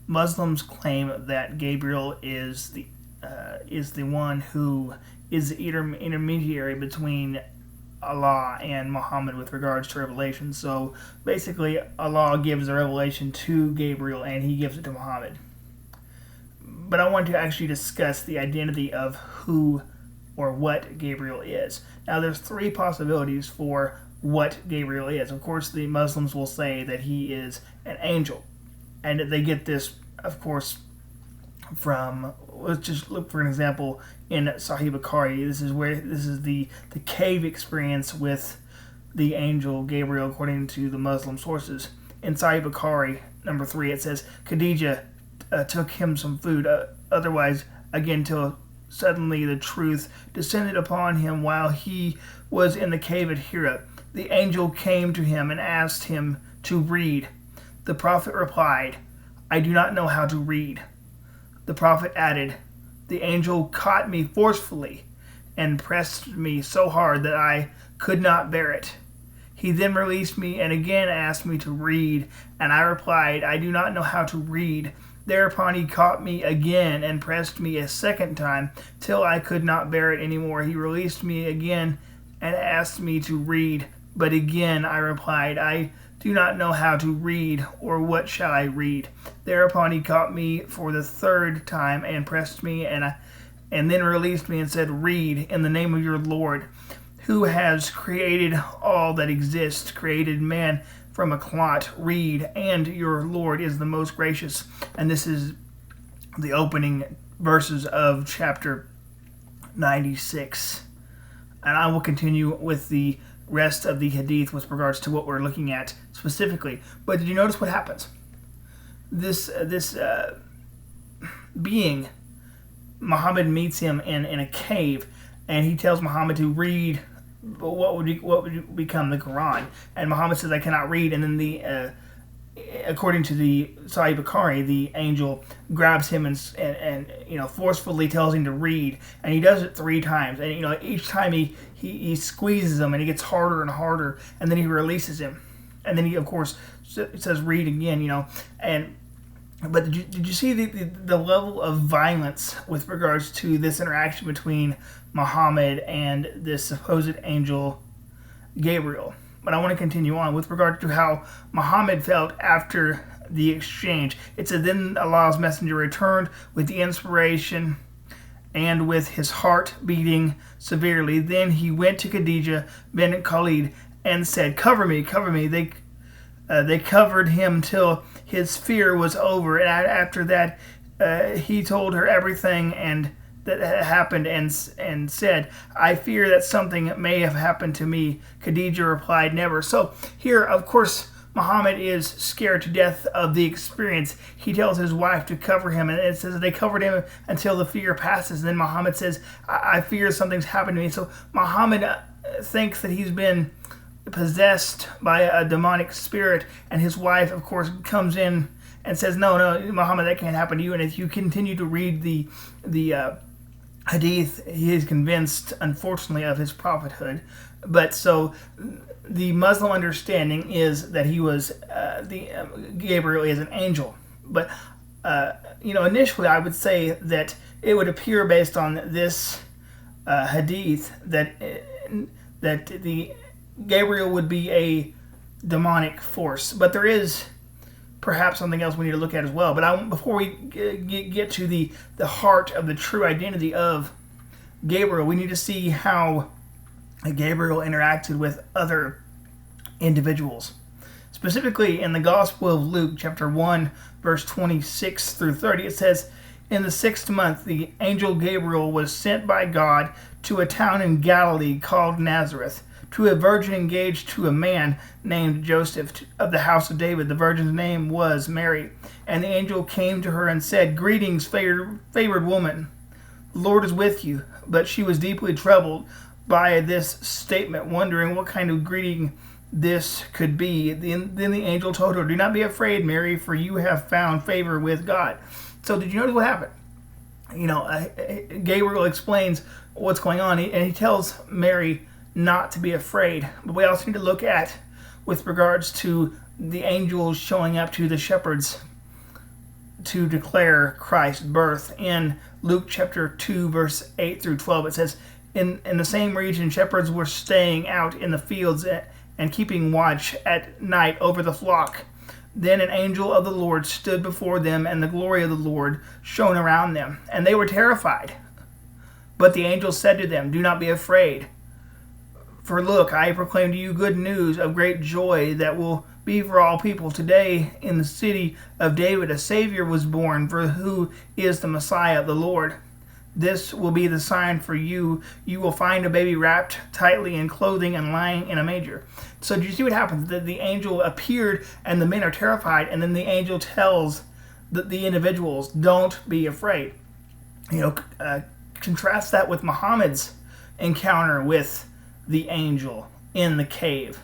Muslims claim that Gabriel is the one who is the intermediary between Allah and Muhammad with regards to revelation. So basically, Allah gives the revelation to Gabriel and he gives it to Muhammad. But I want to actually discuss the identity of who or what Gabriel is. Now, there's three possibilities for what Gabriel is. Of course, the Muslims will say that he is an angel. And they get this, of course, from, let's just look for an example in Sahih Bukhari. This is the cave experience with the angel Gabriel according to the Muslim sources. In Sahih Bukhari, number 3, it says, Khadijah took him some food, otherwise, again, till suddenly the truth descended upon him while he was in the cave at Hira. The angel came to him and asked him to read. The prophet replied, I do not know how to read. The prophet added, the angel caught me forcefully and pressed me so hard that I could not bear it. He then released me and again asked me to read, and I replied, I do not know how to read. Thereupon he caught me again and pressed me a second time till I could not bear it anymore. He released me again and asked me to read, but again I replied, I do not know how to read, or what shall I read? Thereupon he caught me for the third time and pressed me and then released me and said, read in the name of your Lord, who has created all that exists, created man from a clot. Read, and your Lord is the most gracious. And this is the opening verses of chapter 96. And I will continue with the rest of the hadith with regards to what we're looking at specifically. But did you notice what happens? This being, Muhammad meets him in a cave, and he tells Muhammad to read what would become the Quran. And Muhammad says, I cannot read. And then according to the Sahih Bukhari, the angel grabs him and forcefully tells him to read, and he does it 3 times. And each time he squeezes him, and it gets harder and harder, and then he releases him, and then he of course says read again. But did you see the level of violence with regards to this interaction between Muhammad and this supposed angel Gabriel? But I want to continue on with regard to how Muhammad felt after the exchange. It said, then Allah's messenger returned with the inspiration and with his heart beating severely. Then he went to Khadijah bin Khalid and said, cover me, cover me. They covered him till his fear was over. And after that, he told her everything and that had happened and said, I fear that something may have happened to me. Khadijah replied, never. So here, of course, Muhammad is scared to death of the experience. He tells his wife to cover him, and it says that they covered him until the fear passes. And then Muhammad says, I fear something's happened to me. So Muhammad thinks that he's been possessed by a demonic spirit, and his wife, of course, comes in and says, no, Muhammad, that can't happen to you. And if you continue to read the hadith, he is convinced, unfortunately, of his prophethood. But so the Muslim understanding is that he was Gabriel is an angel. But initially, I would say that it would appear based on this hadith that the Gabriel would be a demonic force. But there is perhaps something else we need to look at as well. But before we get to the heart of the true identity of Gabriel, we need to see how Gabriel interacted with other individuals. Specifically, in the Gospel of Luke, chapter 1, verse 26 through 30, it says, in the 6th month, the angel Gabriel was sent by God to a town in Galilee called Nazareth, to a virgin engaged to a man named Joseph of the house of David. The virgin's name was Mary. And the angel came to her and said, greetings, favored woman. The Lord is with you. But she was deeply troubled by this statement, wondering what kind of greeting this could be. Then the angel told her, do not be afraid, Mary, for you have found favor with God. So did you notice what happened? Gabriel explains what's going on, and he tells Mary not to be afraid. But we also need to look at, with regards to the angels showing up to the shepherds to declare Christ's birth. In Luke chapter 2, verse 8 through 12, it says, in the same region, shepherds were staying out in the fields and keeping watch at night over the flock. Then an angel of the Lord stood before them, and the glory of the Lord shone around them, and they were terrified. But the angel said to them, "Do not be afraid. For look, I proclaim to you good news of great joy that will be for all people. Today in the city of David a Savior was born, for who is the Messiah, the Lord. This will be the sign for you. You will find a baby wrapped tightly in clothing and lying in a manger." So do you see what happens? The angel appeared and the men are terrified, and then the angel tells the individuals, don't be afraid. Contrast that with Muhammad's encounter with the angel in the cave.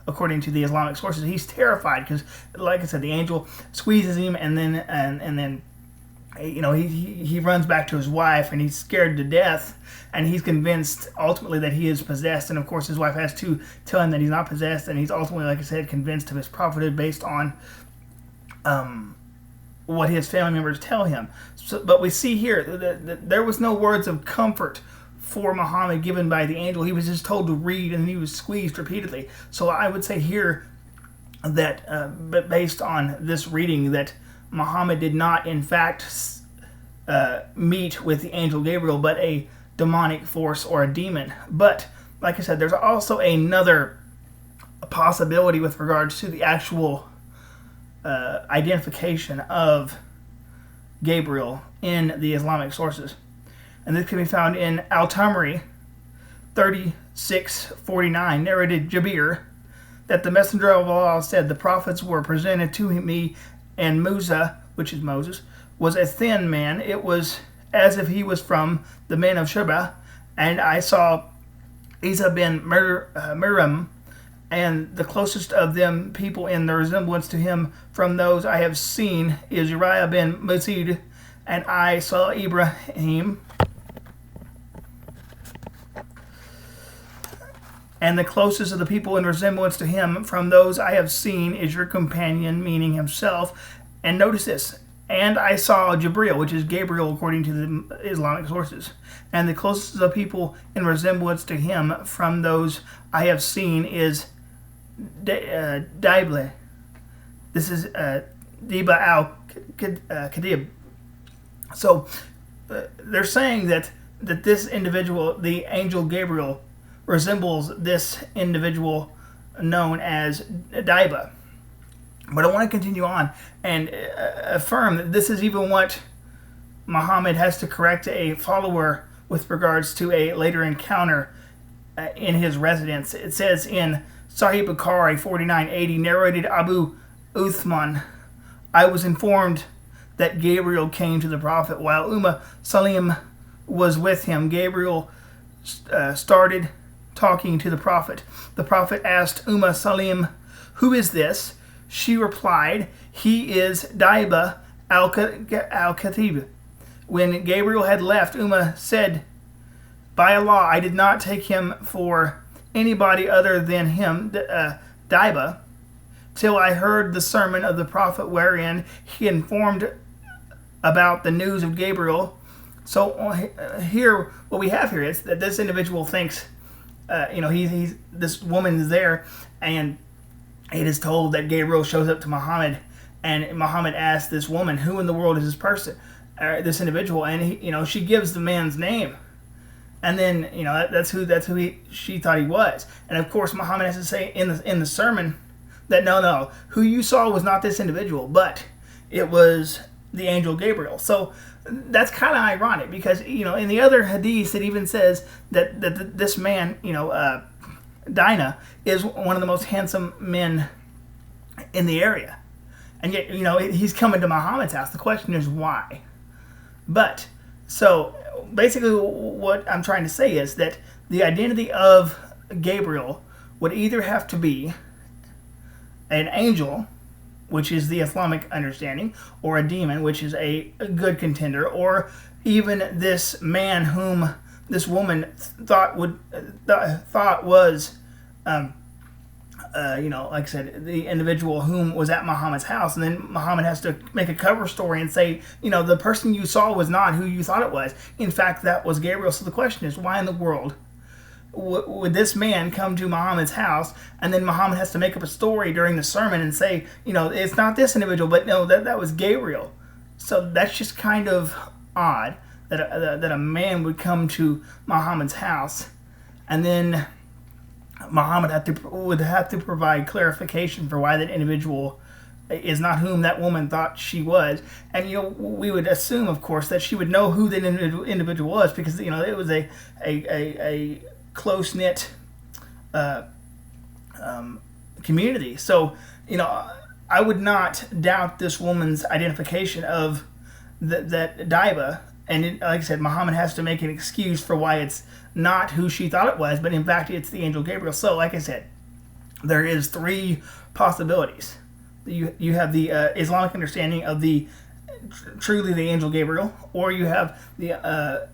According to the Islamic sources, he's terrified because, like I said, the angel squeezes him, and then he runs back to his wife, and he's scared to death, and he's convinced ultimately that he is possessed. And of course, his wife has to tell him that he's not possessed, and he's ultimately, like I said, convinced of his prophethood based on what his family members tell him. But we see here that there was no words of comfort for Muhammad given by the angel. He was just told to read, and he was squeezed repeatedly. So I would say here that, but based on this reading, that Muhammad did not, in fact, meet with the angel Gabriel, but a demonic force or a demon. But, like I said, there's also another possibility with regards to the actual identification of Gabriel in the Islamic sources. And this can be found in at-Tirmidhi 36:49, narrated Jabir, that the messenger of Allah said, "The prophets were presented to me, and Musa," which is Moses, "was a thin man. It was as if he was from the men of Sheba. And I saw Isa bin Miriam, and the closest of them people in the resemblance to him from those I have seen is Uriah bin Musid. And I saw Ibrahim, and the closest of the people in resemblance to him from those I have seen is your companion," meaning himself. And notice this, "And I saw Gabriel," which is Gabriel according to the Islamic sources. "And the closest of the people in resemblance to him from those I have seen is Dible." This is Diba al-Kadib. So they're saying that this individual, the angel Gabriel, resembles this individual known as Diba. But I want to continue on and affirm that this is even what Muhammad has to correct a follower with regards to a later encounter in his residence. It says in Sahih Bukhari 4980, narrated Abu Uthman, "I was informed that Gabriel came to the Prophet while Salim was with him. Gabriel started talking to the Prophet. The Prophet asked Salim, 'Who is this?' She replied, 'He is Diba al-Khatib.' When Gabriel had left, said, 'By Allah, I did not take him for anybody other than him, Diba, till I heard the sermon of the Prophet wherein he informed about the news of Gabriel.'" So here, what we have here is that this individual thinks, he's this woman is there, and it is told that Gabriel shows up to Muhammad, and Muhammad asks this woman, "Who in the world is this person, this individual?" And she gives the man's name, and then that's who she thought he was. And of course, Muhammad has to say in the sermon that no, who you saw was not this individual, but it was the angel Gabriel. So that's kind of ironic because in the other hadith it even says that this man Dinah is one of the most handsome men in the area, and yet he's coming to Muhammad's house. The question is why. But so basically what I'm trying to say is that the identity of Gabriel would either have to be an angel, which is the Islamic understanding, or a demon, which is a good contender, or even this man whom this woman thought was like I said, the individual whom was at Muhammad's house, and then Muhammad has to make a cover story and say, the person you saw was not who you thought it was. In fact, that was Gabriel. So the question is, why in the world would this man come to Muhammad's house, and then Muhammad has to make up a story during the sermon and say, it's not this individual, but no, that was Gabriel. So that's just kind of odd that a man would come to Muhammad's house, and then Muhammad would have to provide clarification for why that individual is not whom that woman thought she was. And we would assume, of course, that she would know who that individual was, because it was a close knit community. So I would not doubt this woman's identification of that Diba. And like I said, Muhammad has to make an excuse for why it's not who she thought it was, but in fact it's the angel Gabriel. So like I said, there is three possibilities. You have the Islamic understanding of truly the angel Gabriel, or you have the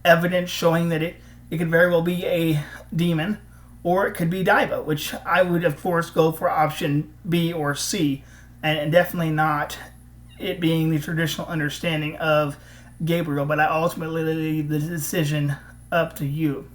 evidence showing that it could very well be a demon, or it could be Diba, which I would of course go for option B or C, and definitely not it being the traditional understanding of Gabriel. But I ultimately leave the decision up to you.